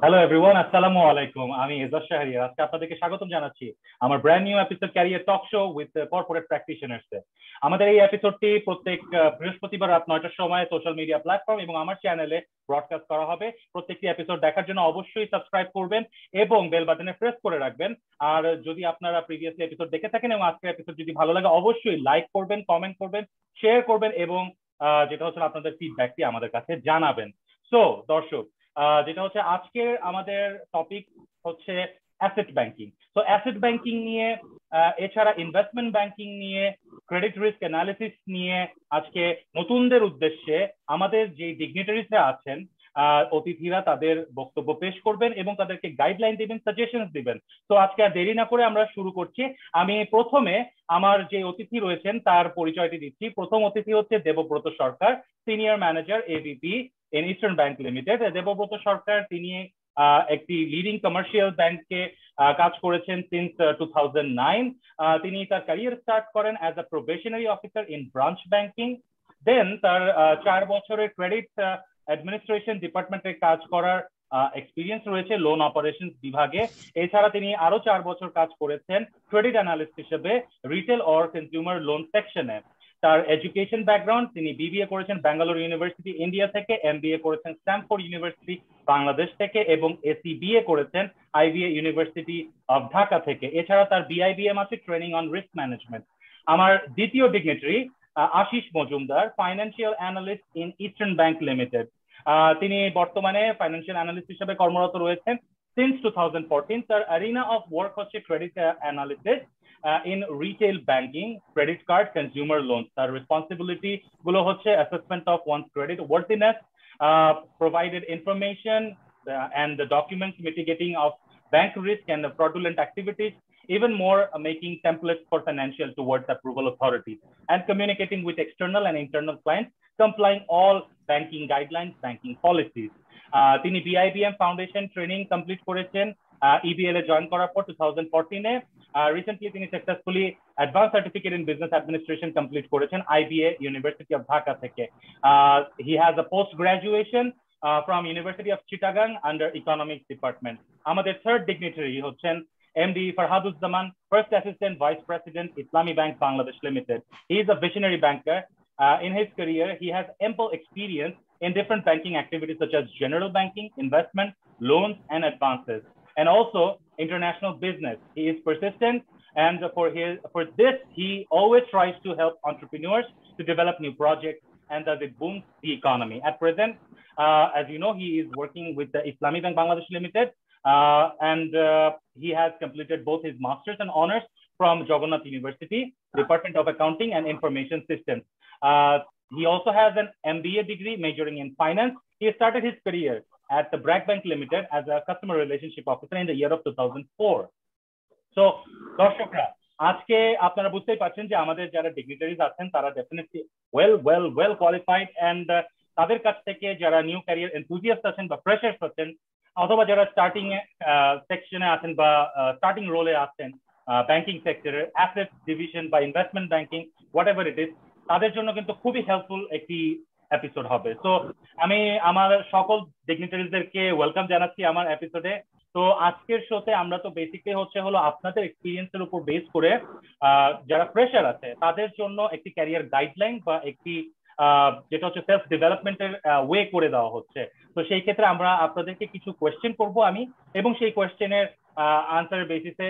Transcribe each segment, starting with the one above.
Hello everyone, আসসালামু আলাইকুম। আমি এজাজ শাহরিয়ার আজকে আপনাদেরকে স্বাগতম জানাচ্ছি আমার brand new episode career talk show with corporate practitioners. আমাদের এই এপিসোডটি প্রত্যেক বৃহস্পতিবার রাত 9টার সময় সোশ্যাল মিডিয়া প্ল্যাটফর্ম এবং আমার চ্যানেলে ব্রডকাস্ট করা হবে। প্রত্যেকটি এপিসোড দেখার জন্য অবশ্যই সাবস্ক্রাইব করবেন এবং বেল বাটনে প্রেস করে রাখবেন। আর যদি আপনারা প্রিভিয়াসলি এপিসোড দেখে থাকেন এবং আজকের এপিসোড যদি ভালো লাগে অবশ্যই লাইক করবেন, কমেন্ট করবেন, শেয়ার করবেন এবং যেটা হচ্ছে আপনাদের ফিডব্যাকটি আমাদের কাছে জানাবেন। সো দর্শক, যেটা হচ্ছে আজকের আমাদের টপিক হচ্ছে অ্যাসেট ব্যাংকিং। তো অ্যাসেট ব্যাংকিং নিয়ে এছাড়া ইনভেস্টমেন্ট ব্যাংকিং নিয়ে, ক্রেডিট রিস্ক অ্যানালিসিস নিয়ে আজকে নতুনদের উদ্দেশ্যে আমাদের যে ডিগনিটারিজরা আছেন অতিথিরা তাদের বক্তব্য পেশ করবেন এবং তাদেরকে গাইডলাইন দিবেন, সাজেশনস দিবেন। তো আজকে আর দেরি না করে আমরা শুরু করছি। আমি প্রথমে আমার যে অতিথি রয়েছেন তার পরিচয়টি দিচ্ছি। প্রথম অতিথি হচ্ছে Debabrata Sarkar, senior manager AVP in Eastern Bank Limited. Debabrata Sarkar তিনি একটি লিডিং কমার্শিয়াল ব্যাংকে কাজ করেছেন সিন্স 2009। তিনি তার ক্যারিয়ার স্টার্ট করেন as a probationary officer in branch banking. Then তার 4 বছরের ক্রেডিট অ্যাডমিনিস্ট্রেশন ডিপার্টমেন্টে কাজ করার এক্সপিরিয়েন্স রয়েছে লোন অপারেশন বিভাগে। এছাড়া তিনি আরো 4 বছর কাজ করেছেন ক্রেডিট অ্যানালিস্ট হিসেবে রিটেল অর কনজিউমার লোন সেকশনে। তার এডুকেশন ব্যাকগ্রাউন্ড, তিনি বিবিএ করেছেন ব্যাঙ্গালোর ইউনিভার্সিটি ইন্ডিয়া থেকে, এমবিএ করেছেন স্ট্যানফোর্ড ইউনিভার্সিটি বাংলাদেশ থেকে এবং এসিবিএ করেছেন আইবিএ ইউনিভার্সিটি অফ ঢাকা থেকে। এছাড়া তার বিআইবিএম আছে ট্রেনিং অন রিস্ক ম্যানেজমেন্ট। আমার দ্বিতীয় dignitary Ashis Majumdar, financial analyst in Eastern Bank Limited. তিনি বর্তমানে ফাইন্যান্সিয়াল অ্যানালিস্ট হিসেবে কর্মরত রয়েছেন সিন্স 2014। তার অ্যারিনা অফ ওয়ার্ক হচ্ছে credit analysis in retail banking, credit card, consumer loans. তার রেসপন্সিবিলিটি গুলো হচ্ছে assessment of one's credit worthiness, provided information and the documents mitigating of bank risk and the fraudulent activities, even more making templates for financial towards approval authorities, and communicating with external and internal clients, complying all banking guidelines, banking policies. তিনি BIBM foundation training complete করেছেন EBL এ join করার পর 2014-এ। Recently তিনি successfully advance certificate in business administration complete করেছেন IBA university of Dhaka থেকে। He has a post graduation from University of Chittagong under Economics Department. আমাদের third ডিগনিটারি হচ্ছেন MD Farhaduzzaman, First Assistant Vice President, Islami Bank Bangladesh Limited. He is a visionary banker. In his career, he has ample experience in different banking activities such as general banking, investment, loans, and advances, and also international business. He is persistent, and for this, he always tries to help entrepreneurs to develop new projects, and thus it booms the economy. At present, as you know, he is working with the Islami Bank Bangladesh Limited, and he has completed both his master's and honors from Jagannath University, Department of Accounting and Information Systems. He also has an MBA degree majoring in finance. He started his career at the BRAC Bank Limited as a customer relationship officer in the year of 2004. So, দর্শকরা, আজকে আপনারা বুঝতেই পারছেন যে আমাদের যারা dignitaries আছেন তারা ডেফিনেটলি ওয়েল কোয়ালিফাইড, এন্ড তাদের কাছ থেকে যারা নিউ ক্যারিয়ার এনথুজিয়াস্ট আছেন বা ফ্রেশার্স আছেন অথবা যারা স্টার্টিং সেকশনে আছেন বা স্টার্টিং রোলে আছেন ব্যাংকিং সেক্টরের অ্যাসেট ডিভিশন বা investment banking, what ever it is, তাদের জন্য কিন্তু খুবই হেল্পফুল একটি এপিসোড হবে। তো আমি আমার সকল ডিগনিটারিজদেরকে ওয়েলকাম জানাচ্ছি আমার এপিসোডে। তো আজকের শোতে আমরা তো বেসিকলি হলো আপনাদের এক্সপিরিয়েন্সের উপর বেস করে যারা ফ্রেশার আছে তাদের জন্য একটি ক্যারিয়ার গাইডলাইন বা একটি যেটা হচ্ছে সেলফ ডেভেলপমেন্টের ওয়ে করে দেওয়া হচ্ছে। তো সেই ক্ষেত্রে আমরা আপনাদেরকে কিছু কোয়েশ্চেন করব আমি, এবং সেই কোয়েশ্চেনের আনসারের বেসিসে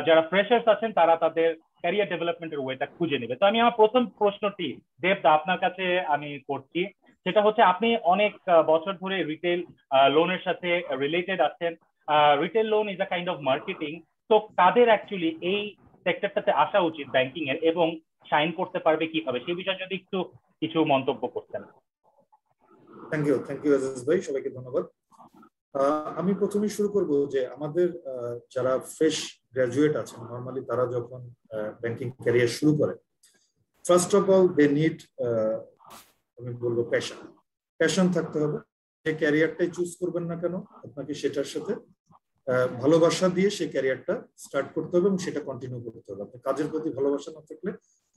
যারা ফ্রেশার্স আছেন তারা তাদের ক্যারিয়ার ডেভেলপমেন্টের ওয়েটা খুঁজে নেবে। তো আমি আমার প্রথম প্রশ্নটি দেবদা আপনার কাছে আমি করছি, সেটা হচ্ছে আপনি অনেক বছর ধরে রিটেল লোনের সাথে রিলেটেড আছেন। Retail loan is a kind of marketing. তো কাদের অ্যাকচুয়ালি এই সেক্টরটাতে আসা উচিত ব্যাংকিং এর এবং শাইন করতে পারবে কিভাবে, সেই বিষয়ে যদি একটু কিছু মন্তব্য করতেন। থ্যাংক ইউ আজিজ ভাই, সবাইকে ধন্যবাদ। আমি প্রথমেই শুরু করব যে আমাদের যারা ফ্রেশ গ্রাজুয়েট আছেন নর্মালি তারা যখন ব্যাংকিং ক্যারিয়ার শুরু করে, first of all they need, আমি বলবো প্যাশন থাকতে হবে। যে ক্যারিয়ারটাই চুজ করবেন না কেন আপনাকে সেটার সাথে ভালোবাসা দিয়ে সেই ক্যারিয়ারটা স্টার্ট করতে হবে এবং সেটা কন্টিনিউ করতে হবে। আপনার কাজের প্রতি ভালোবাসা না থাকলে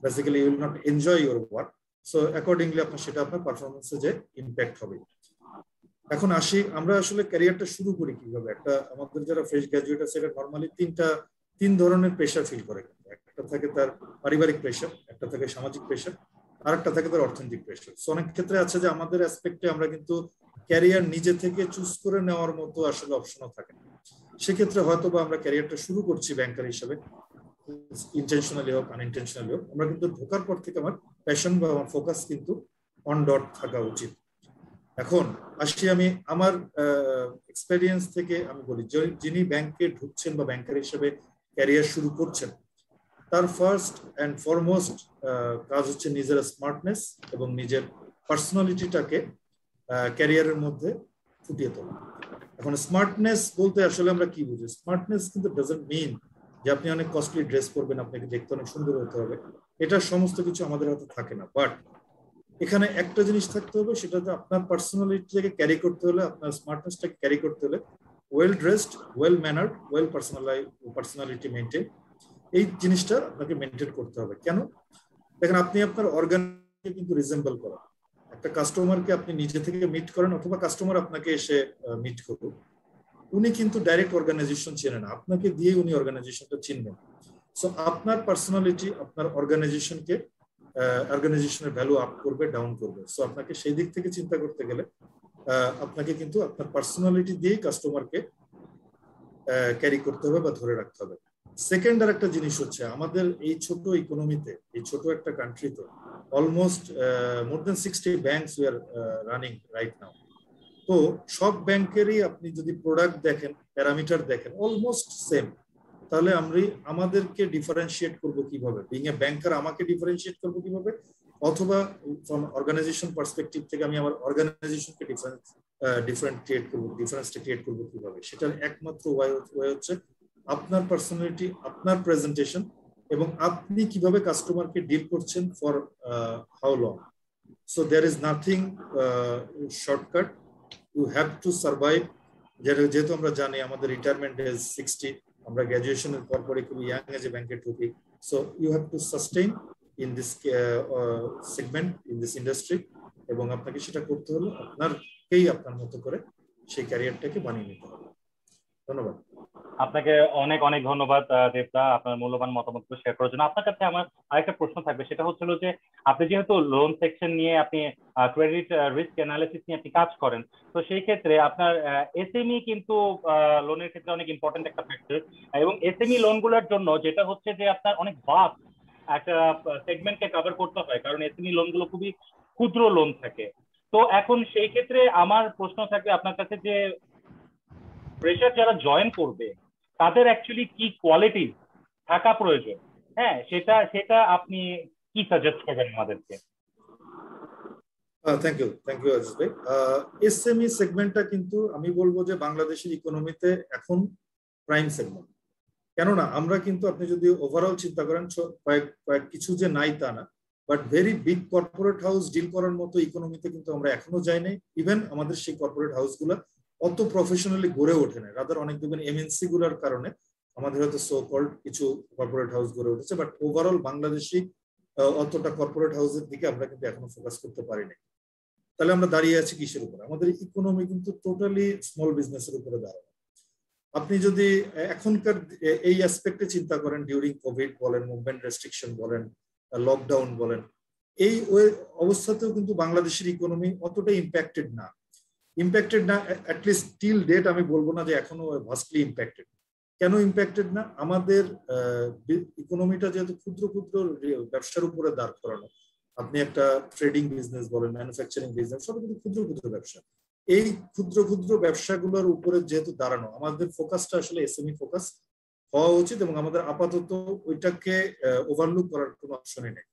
basically you will not enjoy your work, so accordingly আপনার সেটা আপনার পারফরমেন্সে যে ইম্প্যাক্ট হবে। এখন আসি আমরা আসলে ক্যারিয়ারটা শুরু করি কিভাবে। একটা আমাদের যারা ফ্রেশ গ্রাজুয়েট আছে এটা নর্মালি তিন ধরনের প্রেশার ফিল করে। একটা থাকে তার পারিবারিক প্রেশার, একটা থাকে সামাজিক প্রেশার, আর একটা থাকে তার অর্থনৈতিক প্রেশার। অনেক ক্ষেত্রে আছে যে আমাদের অ্যাসপেক্টে আমরা কিন্তু ক্যারিয়ার নিজে থেকে চুজ করে নেওয়ার মতো আসলে অপশনও থাকে না। সেক্ষেত্রে হয়তো বা আমরা ক্যারিয়ারটা শুরু করছি ব্যাংকার হিসেবে, ইন্টেনশনালি হোক আনইনটেনশনালি হোক, আমরা কিন্তু ঢোকার পর থেকে আমার প্যাশন বা আমার ফোকাস কিন্তু অন ডট থাকা উচিত। এখন আসি আমি আমার এক্সপেরিয়েন্স থেকে আমি বলি, যিনি ব্যাংকে ঢুকছেন বা ব্যাংকার হিসেবে ক্যারিয়ার শুরু করছেন, তার ফার্স্ট অ্যান্ড ফরমোস্ট কাজ হচ্ছে নিজের স্মার্টনেস এবং নিজের পার্সোনালিটিটাকে ক্যারিয়ারের মধ্যে ফুটিয়ে তোলা। এখন স্মার্টনেস বলতে আসলে আমরা কি বুঝি? স্মার্টনেস কিন্তু ডাজন্ট মিন যে আপনি অনেক কস্টলি ড্রেস পরবেন, আপনাকে দেখতে অনেক সুন্দর হতে হবে। এটা সমস্ত কিছু আমাদের হাতে থাকে না। বাট এখানে একটা জিনিস থাকতে হবে, সেটা হচ্ছে আপনার পার্সোনালিটিটাকে ক্যারি করতে হলে, আপনার স্মার্টনেসটাকে ক্যারি করতে হলে well dressed, well ম্যানার্ড, well personality maintain, এই জিনিসটা আপনাকে মেনটেন করতে হবে। কেন? দেখেন, আপনি আপনার অর্গানকে কিন্তু রিজেম্বল করেন। একটা কাস্টমারকে আপনি নিজে থেকে মিট করেন অথবা কাস্টমার আপনাকে এসে মিট করুন, উনি কিন্তু ডাইরেক্ট অর্গানাইজেশন চেনে না, আপনাকে দিয়ে উনি অর্গানাইজেশনটা চিনবেন। সো আপনার পার্সোনালিটি আপনার অর্গানাইজেশনের ভ্যালু আপ করবে, ডাউন করবে। সো আপনাকে সেই দিক থেকে চিন্তা করতে গেলে আপনাকে কিন্তু আপনার পার্সোনালিটি দিয়েই কাস্টমারকে ক্যারি করতে হবে বা ধরে রাখতে হবে। সেকেন্ড আর একটা জিনিস হচ্ছে, আমাদের এই ছোট ইকোনমিতে, এই ছোট একটা কান্ট্রিতে almost more than 60 banks we are running right now. তো সব ব্যাংকেরই আপনি যদি প্রোডাক্ট দেখেন, প্যারামিটার দেখেন, অলমোস্ট সেম। তাহলে আমাদেরকে ডিফারেন্সিয়েট করবো কিভাবে? বিং এ ব্যাংকার আমাকে ডিফারেন্সিয়েট করবো কিভাবে? অথবা ফ্রম অর্গানাইজেশন পার্সপেক্টিভ থেকে আমি আমার অর্গানাইজেশনকে ডিফারেন্সটা ক্রিয়েট করবো কিভাবে? সেটার একমাত্র ওয়ে হচ্ছে আপনার পার্সোনালিটি, আপনার প্রেজেন্টেশন, এবং আপনি কিভাবে কাস্টমারকে ডিল করছেন for how long. So there is nothing shortcut, you have to survive. যেহেতু আমরা জানি আমাদের রিটায়ারমেন্ট এজ 60, আমরা গ্র্যাজুয়েশনের পরপরই খুবই ইয়াং এজে ব্যাংকে ঢুকি। So you have to sustain in this segment, in this industry, এবং আপনাকে সেটা করতে হলে আপনার মতো করে সেই ক্যারিয়ারটাকে বানিয়ে নিতে হবে। ধন্যবাদ। আপনাকে অনেক অনেক ধন্যবাদ দেবদা, আপনার মূল্যবান মতামত শেয়ার করার জন্য। আপনার কাছে আমার আরেকটা প্রশ্ন থাকবে, সেটা হচ্ছিল যে আপনি যেহেতু লোন সেকশন নিয়ে, আপনি ক্রেডিট রিস্ক অ্যানালিসিস নিয়ে আপনি কাজ করেন, তো সেই ক্ষেত্রে আপনার এসএমই কিন্তু লোনের ক্ষেত্রে অনেক ইম্পর্টেন্ট একটা ফ্যাক্টর। এবং এসএমই লোনগুলোর জন্য যেটা হচ্ছে যে আপনার অনেক ভাস্ট একটা সেগমেন্টকে কভার করতে হয়, কারণ এসএমই লোনগুলো খুবই ক্ষুদ্র লোন থাকে। তো এখন সেই ক্ষেত্রে আমার প্রশ্ন থাকবে আপনার কাছে যে ফ্রেশার যারা জয়েন করবে তাদের অ্যাকচুয়ালি কি কোয়ালিটি থাকা প্রয়োজন, হ্যাঁ, সেটা সেটা আপনি কি সাজেস্ট করবেন আমাদেরকে? থ্যাংক ইউ আজিজ ভাই। এসএমই সেগমেন্টটা কিন্তু আমি বলবো যে বাংলাদেশের ইকোনমিতে এখন প্রাইম সেগমেন্ট। কেননা আমরা কিন্তু, আপনি যদি ওভারঅল চিন্তা করেন, কয়েক কিছু যে নাই তা না, but very big corporate house deal করার মতো ইকোনমিতে কিন্তু আমরা এখনো যাই নাই। ইভেন আমাদের সেই কর্পোরেট হাউসগুলো অত প্রফেশনালি গড়ে ওঠে না। রাদার অনেক দেখবেন এমএনসি গুলোর কারণে আমাদের হয়তো সো কল্ড কিছু কর্পোরেট হাউস গড়ে উঠেছে, বাট ওভারঅল বাংলাদেশি অতটা কর্পোরেট হাউসের দিকে আমরা কিন্তু এখনো ফোকাস করতে পারিনি। তাহলে আমরা দাঁড়িয়ে আছি কিসের উপরে? আমাদের ইকোনমি কিন্তু টোটালি স্মল বিজনেসের উপরে দাঁড়ানো। আপনি যদি এখনকার এই অ্যাসপেক্টে চিন্তা করেন, ডিউরিং কোভিড বলেন, মুভমেন্ট রেস্ট্রিকশন বলেন, লকডাউন বলেন, এই অবস্থাতেও কিন্তু বাংলাদেশের ইকোনমি অতটা ইম্প্যাক্টেড না, অ্যাটলিস্ট টিল ডেট আমি বলবো না যে এখনো ভাস্টলি ইম্প্যাক্টেড। কেন ইম্প্যাক্টেড না? আমাদের ইকোনমিটা যেহেতু ক্ষুদ্র ক্ষুদ্র ব্যবসার উপরে দাঁড় করানো, আপনি একটা ট্রেডিং বিজনেস বলেন, ম্যানুফ্যাকচারিং বিজনেস, সব কিন্তু ক্ষুদ্র ক্ষুদ্র ব্যবসা। এই ক্ষুদ্র ক্ষুদ্র ব্যবসাগুলোর উপরে যেহেতু দাঁড়ানো, আমাদের ফোকাসটা আসলে এসএমই ফোকাস হওয়া উচিত, এবং আমাদের আপাতত ওইটাকে ওভারলুক করার কোনো অপশনই নেই।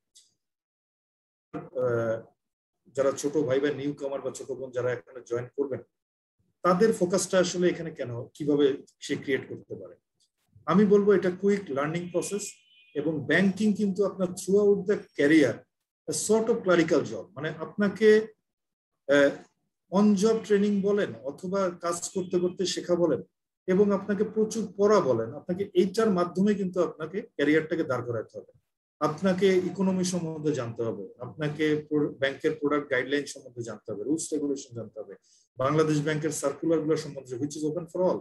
যারা ছোট ভাই বা নিউ কামার বা ছোট বোন যারা এখানে জয়েন করবেন, তাদের ফোকাসটা আসলে এখানে কেন, কিভাবে সে ক্রিয়েট করতে পারে? আমি বলবো এটা কুইক লার্নিং প্রসেস, এবং ব্যাংকিং কিন্তু আপনার through out the career sort of clerical job, মানে আপনাকে অন জব ট্রেনিং বলেন অথবা কাজ করতে করতে শেখা বলেন, এবং আপনাকে প্রচুর পড়া বলেন, আপনাকে এইটার মাধ্যমে কিন্তু আপনাকে ক্যারিয়ারটাকে দাঁড় করাতে হবে। আপনাকে ইকোনমি সম্বন্ধে জানতে হবে, আপনাকে ব্যাংকের প্রোডাক্ট গাইডলাইন সম্বন্ধে জানতে হবে, রুলস রেগুলেশন জানতে হবে, বাংলাদেশ ব্যাংকের সার্কুলার গুলো সম্বন্ধে, which is open for all.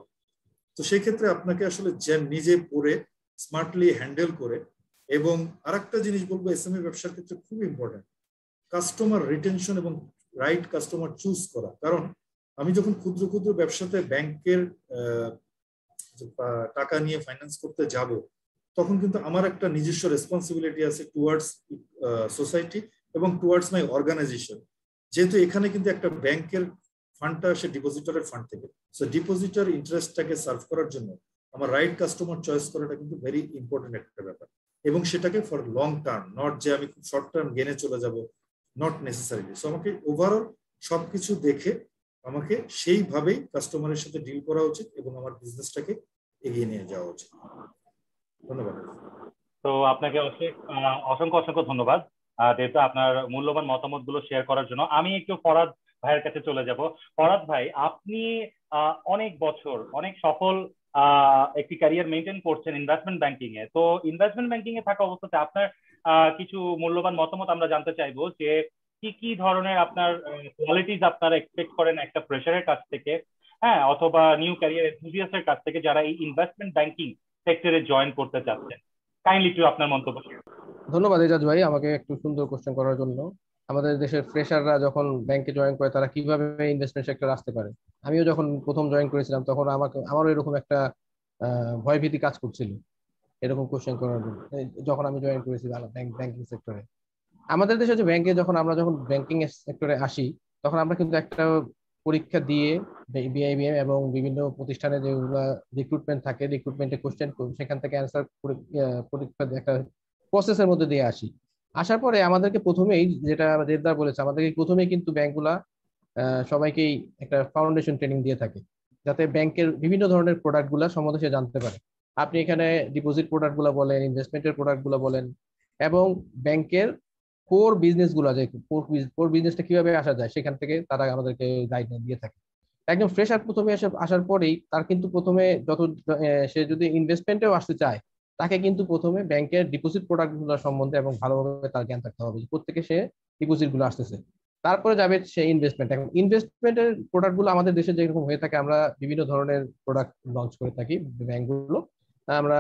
তো সেই ক্ষেত্রে আপনাকে আসলে নিজে পড়ে স্মার্টলি হ্যান্ডেল করে, এবং আরেকটা জিনিস বলবো এসএমই ব্যবসার ক্ষেত্রে খুব ইম্পর্টেন্ট, কাস্টমার রিটেনশন এবং রাইট কাস্টমার চুজ করা। কারণ আমি যখন ক্ষুদ্র ক্ষুদ্র ব্যবসাতে ব্যাংকের টাকা নিয়ে ফাইন্যান্স করতে যাব, তখন কিন্তু আমার একটা নিজস্ব রেসপন্সিবিলিটি আছে টুয়ার্ডস সোসাইটি এবং টুয়ার্ডস মাই অর্গানাইজেশন। যেহেতু এখানে কিন্তু একটা ব্যাংকের ফান্ডটা আসে ডিপোজিটরের ফান্ড থেকে, সো ডিপোজিটর ইন্টারেস্টটাকে সার্ভ করার জন্য আমার রাইট কাস্টমার চয়েস করাটা কিন্তু ভেরি ইম্পর্টেন্ট একটা ব্যাপার, এবং সেটাকে ফর লং টার্ম, নট যে আমি খুব শর্ট টার্ম গেনে চলে যাব, নট নেসেসারিলি। সো আমাকে ওভারঅল সবকিছু দেখে আমাকে সেইভাবেই কাস্টমারের সাথে ডিল করা উচিত এবং আমার বিজনেসটাকে এগিয়ে নিয়ে যাওয়া উচিত। ধন্যবাদ। তো আপনাকে অসংখ্য অসংখ্য ধন্যবাদ যেহেতু আপনার মূল্যবান মতামত গুলো শেয়ার করার জন্য। আমি একটু ফরাদ ভাইয়ের কাছে চলে যাব। ফরাদ ভাই, আপনি অনেক বছর অনেক সফল একটি ক্যারিয়ার মেনটেন করছেন ইনভেস্টমেন্ট ব্যাংকিং এ। তো ইনভেস্টমেন্ট ব্যাংকিং এ থাকা অবস্থাতে আপনার কিছু মূল্যবান মতামত আমরা জানতে চাইবো যে কি কি ধরনের আপনার কোয়ালিটিস আপনারা এক্সপেক্ট করেন একটা ফ্রেশারের কাছ থেকে, হ্যাঁ, অথবা নিউ ক্যারিয়ার এনথুজিয়াস্টের কাছ থেকে যারা এই ইনভেস্টমেন্ট ব্যাংকিং সেক্টরে জয়েন করতে চাচ্ছেন। কাইন্ডলি একটু আপনার মন্তব্য। ধন্যবাদ এজাজ ভাই আমাকে একটু সুন্দর কোশ্চেন করার জন্য। আমাদের দেশের ফ্রেশাররা যখন ব্যাংকে জয়েন করে তারা কিভাবে ইনভেস্টমেন্ট সেক্টরে আসতে পারে, আমিও যখন প্রথম জয়েন করেছিলাম তখন আমারও এরকম একটা ভয়ভীতি কাজ করছিল এরকম কোশ্চেন করার জন্য, যখন আমি জয়েন করেছি ব্যাংকিং সেক্টরে। আমাদের দেশে যে আমরা যখন ব্যাংকিং সেক্টরে আসি, তখন আমরা কিন্তু একটা পরীক্ষা দিয়ে বিআইবিএম এবং বিভিন্ন প্রতিষ্ঠানে যেগুলো রিক্রুটমেন্ট থাকে, রিক্রুটমেন্টে কোশ্চেন সেখান থেকে অ্যান্সার পরীক্ষা একটা প্রসেসের মধ্যে দিয়ে আসি। আসার পরে আমাদেরকে প্রথমেই, যেটা দেবদার বলেছে, আমাদেরকে প্রথমেই কিন্তু ব্যাংকগুলা সবাইকেই একটা ফাউন্ডেশন ট্রেনিং দিয়ে থাকে, যাতে ব্যাংকের বিভিন্ন ধরনের প্রোডাক্ট গুলা সম্বন্ধে সে জানতে পারে। আপনি এখানে ডিপোজিট প্রোডাক্ট গুলা বলেন, ইনভেস্টমেন্টের প্রোডাক্ট গুলা বলেন, এবং ব্যাংকের কোর বিজনেস গুলা, যে কোর বিজনেসটা কিভাবে আসা যায় সেখান থেকে তারা আমাদেরকে গাইডলাইন দিয়ে থাকে। একদম ফ্রেশার প্রথমে আসার পরেই তার কিন্তু প্রথমে সে যদি ইনভেস্টমেন্টেও আসতে চায়, তাকে কিন্তু প্রথমে ব্যাংকের ডিপোজিট প্রোডাক্ট গুলো সম্বন্ধে এবং ভালোভাবে তার জ্ঞান থাকতে হবে প্রত্যেকে সে ডিপোজিট গুলো আসতেছে, তারপরে যাবে সে ইনভেস্টমেন্ট। এখন ইনভেস্টমেন্টের প্রোডাক্ট গুলো আমাদের দেশে যেরকম হয়ে থাকে, আমরা বিভিন্ন ধরনের প্রোডাক্ট লঞ্চ করে থাকি ব্যাংকগুলো। আমরা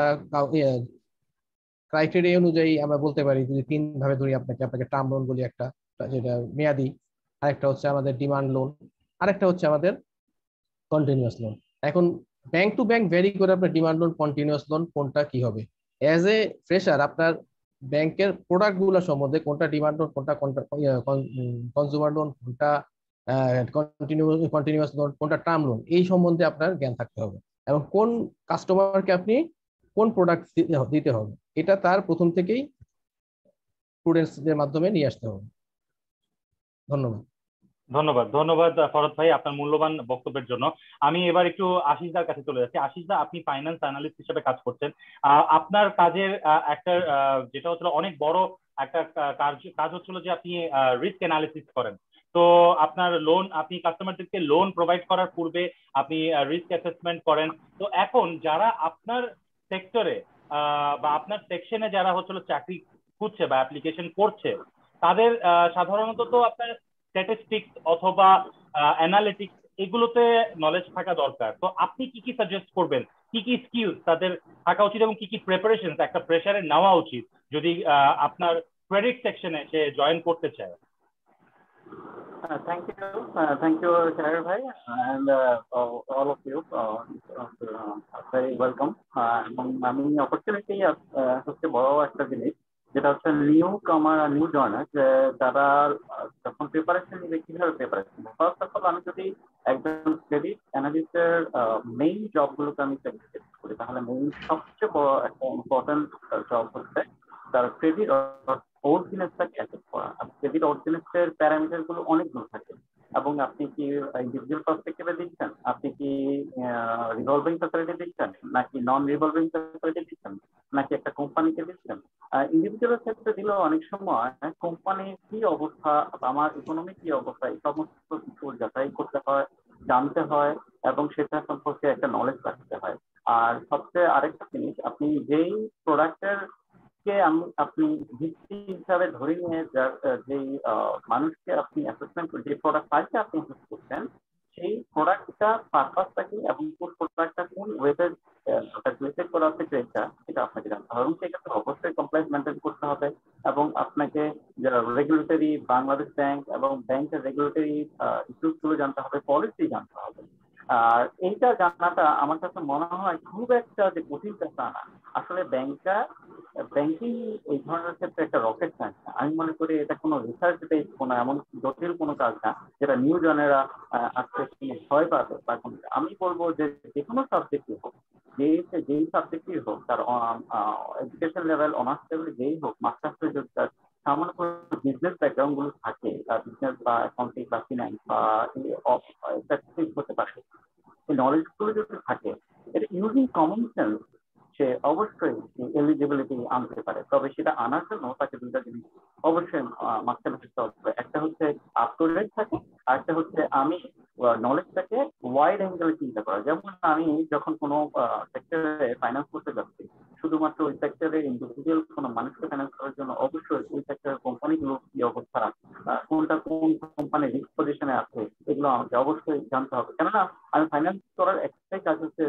ক্রাইটেরিয়া অনুযায়ী আমরা বলতে পারি, যদি তিন ভাবে ধরি আপনাকে টার্ম লোন বলি একটা, যেটা মেয়াদি, আরেকটা হচ্ছে আমাদের ডিমান্ড লোন, আরেকটা হচ্ছে আমাদের কন্টিনিউয়াস লোন। এখন ব্যাংক টু ব্যাংক ভ্যারি করে আপনার ডিমান্ড লোন, কন্টিনিউয়াস লোন কোনটা কি হবে। অ্যাজ এ ফ্রেশার আপনার ব্যাংকের প্রোডাক্ট গুলো সম্বন্ধে, কোনটা ডিমান্ড লোন, কোনটা কনজিউমার লোন, কোনটা কন্টিনিউয়াস লোন, কোনটা টার্ম লোন, এই সম্বন্ধে আপনার জ্ঞান থাকতে হবে, এবং কোন কাস্টমারকে আপনি কোন প্রোডাক্ট দিতে হবে এটা তার প্রথম থেকেই স্টুডেন্টসদের মাধ্যমে নিয়ে আসতে হবে। ধন্যবাদ। ধন্যবাদ ধন্যবাদ ফরদ ভাই আপনার মূল্যবান বক্তব্যের জন্য। আমি এবার একটু আশিসদার কাছে চলে যাচ্ছি। আশিসদা, আপনি ফাইন্যান্স অ্যানালিস্ট হিসেবে কাজ করছেন। আপনার কাজের একটা যেটা হচ্ছিল অনেক বড় একটা কাজ হচ্ছিল যে আপনি রিস্ক অ্যানালিসিস করেন। তো আপনার লোন, আপনি কাস্টমারদেরকে লোন প্রোভাইড করার পূর্বে আপনি রিস্ক অ্যাসেসমেন্ট করেন। তো এখন যারা আপনার সেক্টরে বা আপনার সেকশনে যারা হচ্ছিল চাকরি খুঁজছে বা অ্যাপ্লিকেশন করছে, তাদের সাধারণত তো আপনার স্ট্যাটিস্টিক্স অথবা অ্যানালিটিক্স এগুলোতে নলেজ থাকা দরকার। তো আপনি কি কি সাজেস্ট করবেন, কি কি স্কিলস তাদের থাকা উচিত এবং কি কি প্রিপারেশন একটা ফ্রেশারের নেওয়া উচিত যদি আপনার ক্রেডিট সেকশনে সে জয়েন করতে চায়? Thank you, Chair Bhai, and all of you. Very welcome. আমি অপরচুনিটি হচ্ছে বড় একটা জিনিস, যেটা হচ্ছে নিউ কামার আর নিউ জয়েনার, যে তারা যখন প্রিপারেশন নিবে কিভাবে প্রিপারেশন। ফার্স্ট অফ অল, আমি যদি একজন ক্রেডিট অ্যানালিস্টের মেইন জবগুলোকে আমি সেগ্রিগেট করি, তাহলে মেইন সবচেয়ে বড় একটা ইম্পর্টেন্ট জব হচ্ছে তার ক্রেডিট অরিজিনেসটাকে অ্যাসেস করা। ক্রেডিট অরিজিনেসের প্যারামিটার গুলো অনেকগুলো থাকে, এবং আপনি কি ইন্ডিভিজুয়াল পার্সপেক্টিভে দিচ্ছেন, আপনি কি রিভলভিং ফ্যাসিলিটি দিচ্ছেন, নাকি নন রিভলভিং ফ্যাসিলিটি দিচ্ছেন, নাকি একটা কোম্পানিকে দিচ্ছেন। ইন্ডিভিজুয়ালের ক্ষেত্রে দিলেও অনেক সময় কোম্পানির কি অবস্থা, আমার ইকোনমি কি অবস্থা, এই সমস্ত কিছু যাচাই করতে হয়, জানতে হয়, এবং সেটা সম্পর্কে একটা নলেজ রাখতে হয়। আর সবচেয়ে আরেকটা জিনিস, আপনি যেই প্রোডাক্টের আপনি ভিত্তি হিসাবে ধরে নিয়ে যেই মানুষকে আপনি অ্যাসেসমেন্ট, যে প্রোডাক্ট ফাইলকে আপনি অ্যাসেস করছেন, সেই প্রোডাক্টটা পারপাসটা কি এবং কোন প্রোডাক্টটা কোন ওয়েতে ক্রিয়েট করা হচ্ছে ট্রেডটা, এটা আপনাকে জানতে হবে এবং সেক্ষেত্রে অবশ্যই কমপ্লায়েন্স মেনটেন করতে হবে এবং আপনাকে রেগুলেটরি বাংলাদেশ ব্যাংক এবং ব্যাংকের রেগুলেটরি ইস্যুস গুলো জানতে হবে, পলিসি জানতে হবে। আর এইটা জানাটা আমার কাছে মনে হয় খুব একটা যে কঠিন কাজ না। আসলে ব্যাংকিং এই ধরনের ক্ষেত্রে একটা রকেট সায়েন্স। আমি মনে করি এটা কোনো রিসার্চ বেস কোনো এমন জটিল কোনো কাজ না যেটা নিউ জনেরা আজকে ভয় পাবে। আমি বলবো যে কোনো সাবজেক্টই হোক, যেই সাবজেক্টই হোক, তার এডুকেশন লেভেল অনার্স লেভেল যেই হোক, মাস্টার্স যদি তার সামান্য বিজনেস ব্যাকগ্রাউন্ড গুলো থাকে, বিজনেস বা অ্যাকাউন্টিং বা ফিনান্স বা স্ট্যাটিস্টিক্স হতে পারে, এই নলেজ গুলো যদি থাকে, এটা ইউজিং কমন সেন্স সে অবশ্যই এলিজিবিলিটি আনতে পারে। তবে সেটা আনার জন্য তাকে দুইটা জিনিস অবশ্যই মাঝখানে থাকতে হবে। একটা হচ্ছে আপ টু ডেট থাকে, আর একটা হচ্ছে আমি নলেজটাকে ওয়াইড অ্যাঙ্গেলে চিন্তা করা। যেমন আমি যখন কোনো সেক্টরে ফাইন্যান্স করতে যাচ্ছি, শুধুমাত্র ওই সেক্টরে ইন্ডিভিজুয়াল কোনো মানুষকে ফাইন্যান্স করার জন্য অবশ্যই ওই সেক্টরের কোম্পানিগুলো কি অবস্থা, কোনটা কোন কোম্পানি রিস্ক পজিশনে আছে, এগুলো আমাকে অবশ্যই জানতে হবে। কেননা আমি ফাইন্যান্স করার একটাই কাজ হচ্ছে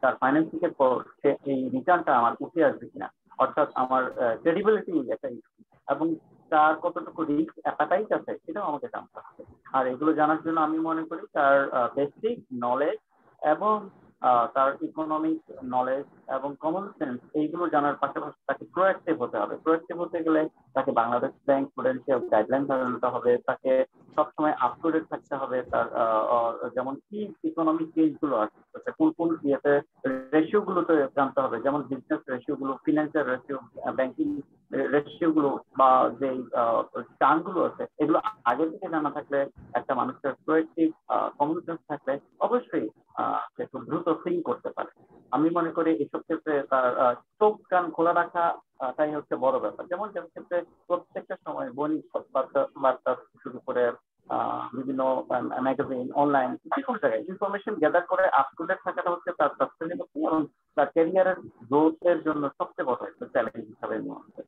তার ফাইন্যান্সিং এর পর সে এই রিটার্নটা আমার উঠে আসবে কিনা, অর্থাৎ আমার ক্রেডিবিলিটি একটা ইস্যু এবং তার কতটুকু রিস্ক অ্যাপাটাইট আছে সেটাও আমাকে জানতে হবে। আর এগুলো জানার জন্য আমি মনে করি তার বেসিক নলেজ এবং তার ইকোনমিক নলেজ এবং কমন সেন্স এইগুলো জানার পাশাপাশি তাকে প্রোঅ্যাক্টিভ হতে হবে। প্রোঅ্যাক্টিভ হতে গেলে তাকে বাংলাদেশ ব্যাংক প্রুডেন্সিয়াল গাইডলাইন জানতে হবে, তাকে সবসময় আপ টু ডেট থাকতে হবে। তার যেমন কি ইকোনমিক চেঞ্জ গুলো আছে, কোন কোন ইয়েতে রেশিও গুলোতে জানতে হবে, যেমন বিজনেস রেশিও গুলো, ফিনান্সিয়াল রেশিও, ব্যাংকিং রেশিও গুলো বা যে টার্ম গুলো আছে, এগুলো আগে থেকে জানা থাকলে একটা মানুষের প্রোঅ্যাক্টিভ কমন সেন্স থাকলে অবশ্যই সে খুব দ্রুত থিঙ্ক করতে পারে। আমি মনে করি এসব ক্ষেত্রে তার চোখ কান খোলা রাখা তাই হচ্ছে বড় ব্যাপার। যেমন ক্ষেত্রে প্রত্যেকটা সময় বণিক বার্তা শুরু করে বিভিন্ন ম্যাগাজিন, অনলাইন, যে কোনো জায়গায় ইনফরমেশন গ্যাদার করে আপ টু ডেট থাকাটা হচ্ছে তার সাস্টেইনেবল এবং তার ক্যারিয়ারের গ্রোথের জন্য সবচেয়ে বড় একটা চ্যালেঞ্জ হিসাবে নেওয়া হচ্ছে।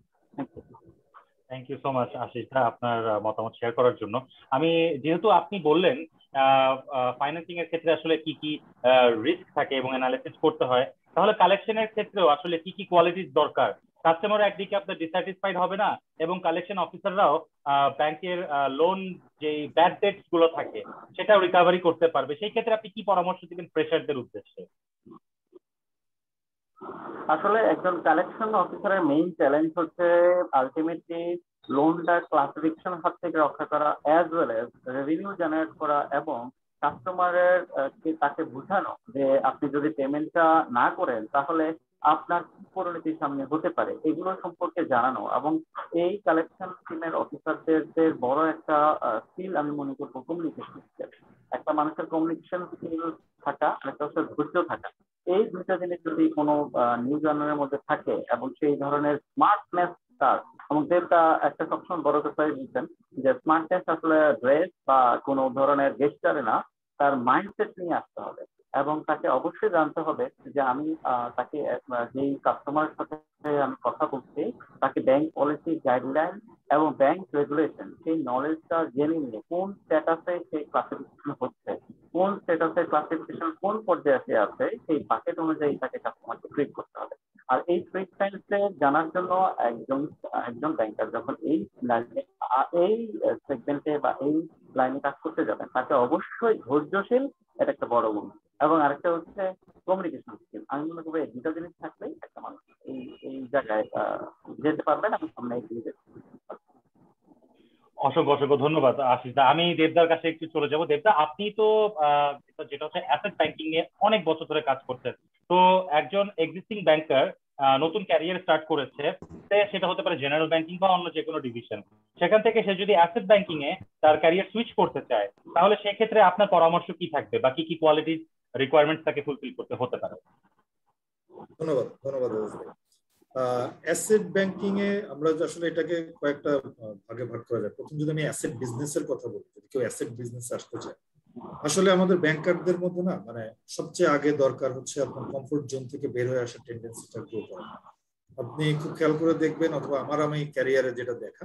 Thank you so much Ashis দা আপনার মতামত শেয়ার করার জন্য। আমি যেহেতু আপনি বললেন ফাইন্যান্সিং এর ক্ষেত্রে আসলে কি কি রিস্ক থাকে এবং অ্যানালিসিস করতে হয়, তাহলে কালেকশনের ক্ষেত্রেও আসলে কি কি কোয়ালিটিস দরকার? কাস্টমার একদিকে আপনার ডিসস্যাটিসফাইড হবে না এবং কালেকশন অফিসাররাও ব্যাংকের লোন যে ব্যাড ডেটস গুলো থাকে সেটাও রিকভারি করতে পারবে। সেই ক্ষেত্রে আপনি কি পরামর্শ দিবেন ফ্রেশারদের উদ্দেশ্যে? আসলে একজন কালেকশন অফিসারের মেইন চ্যালেঞ্জ হচ্ছে আলটিমেটলি লোনটা ক্লাসিফিকেশন হাত থেকে রক্ষা করা, as well as revenue generate করা এবং কাস্টমারের তাকে বোঝানো যে আপনি যদি পেমেন্টটা না করেন তাহলে আপনার কি পরিণতির সামনে হতে পারে, এগুলো সম্পর্কে জানানো। এবং এই কালেকশন টিমের অফিসারদের বড় একটা স্কিল আমি মনে করবো কমিউনিকেশন স্কিল। একটা মানুষের কমিউনিকেশন স্কিল থাকা, একটা হচ্ছে ধৈর্য থাকা। এই দুইটা জিনিস যদি কোনো নিউ জার্নালের মধ্যে থাকে এবং সেই ধরনের স্মার্টনেস তার, এবং দেবটা একটা সবসময় বড় কথা দিচ্ছেন যে স্মার্টনেস আসলে ড্রেস বা কোনো ধরনের গেস্টারে না, তার মাইন্ডসেট নিয়ে আসতে হবে। এবং তাকে অবশ্যই জানতে হবে যে আমি তাকে যেই কাস্টমারের সাথে আমি কথা বলছি তাকে ব্যাংক পলিসি, গাইডলাইন এবং ব্যাংক রেগুলেশন সেই নলেজটা জেনে নিয়ে কোন স্ট্যাটাসে সেই ক্লাসিফিকেশন হচ্ছে, কোন স্ট্যাটাসে ক্লাসিফিকেশন কোন পর্যায়ে আছে, সেই বাকেট অনুযায়ী তাকে কাস্টমারকে ট্রিট করতে হবে। আর এই ট্রিট সাইন্সে জানার জন্য একজন ব্যাংকার যখন এই সেগমেন্টে বা এই লাইনে কাজ করতে যাবেন তাকে অবশ্যই ধৈর্যশীল, এটা একটা বড় গুণ। এবং আরেকটা হচ্ছে কমিউনিকেশন স্কিল। আমি মনে করবো এই দুটো জিনিস থাকলেই একটা মানুষ এই জায়গায় যেতে পারবেন এবং সামনে এগিয়ে যেতে পারবেন। অসংখ্য অসংখ্য ধন্যবাদ আশিস দা। আমি দেবদার কাছে একটু চলে যাব। দেবদা, আপনি তো যেটা হচ্ছে অ্যাসেট ব্যাংকিং নিয়ে অনেক বছর ধরে কাজ করছেন। তো একজন এক্সিস্টিং ব্যাংকার নতুন ক্যারিয়ার স্টার্ট করেছে, সেটা হতে পারে জেনারেল ব্যাংকিং বা অন্য যে কোনো ডিভিশন, সেখান থেকে সে যদি অ্যাসেট ব্যাংকিং এ তার ক্যারিয়ার সুইচ করতে চায় তাহলে সেক্ষেত্রে আপনার পরামর্শ কি থাকবে বা কি কি কোয়ালিটি রিকোয়ারমেন্টস তাকে ফুলফিল করতে হতে পারে? ধন্যবাদ ধন্যবাদ। অ্যাসেট ব্যাংকিং এ আমরা আসলে এটাকে কয়েকটা ভাগে ভাগ করা যায়। প্রথম যদি আমি অ্যাসেট বিজনেস এর কথা বলি, যদি কেউ অ্যাসেট বিজনেস আসতে চায়, আসলে আমাদের ব্যাংকারদের মধ্যে না মানে সবচেয়ে আগে দরকার হচ্ছে আপনার কমফোর্ট জোন থেকে বের হয়ে আসার টেন্ডেন্সিটা গ্রো করা। আপনি খুব খেয়াল করে দেখবেন, অথবা আমি ক্যারিয়ারে যেটা দেখা,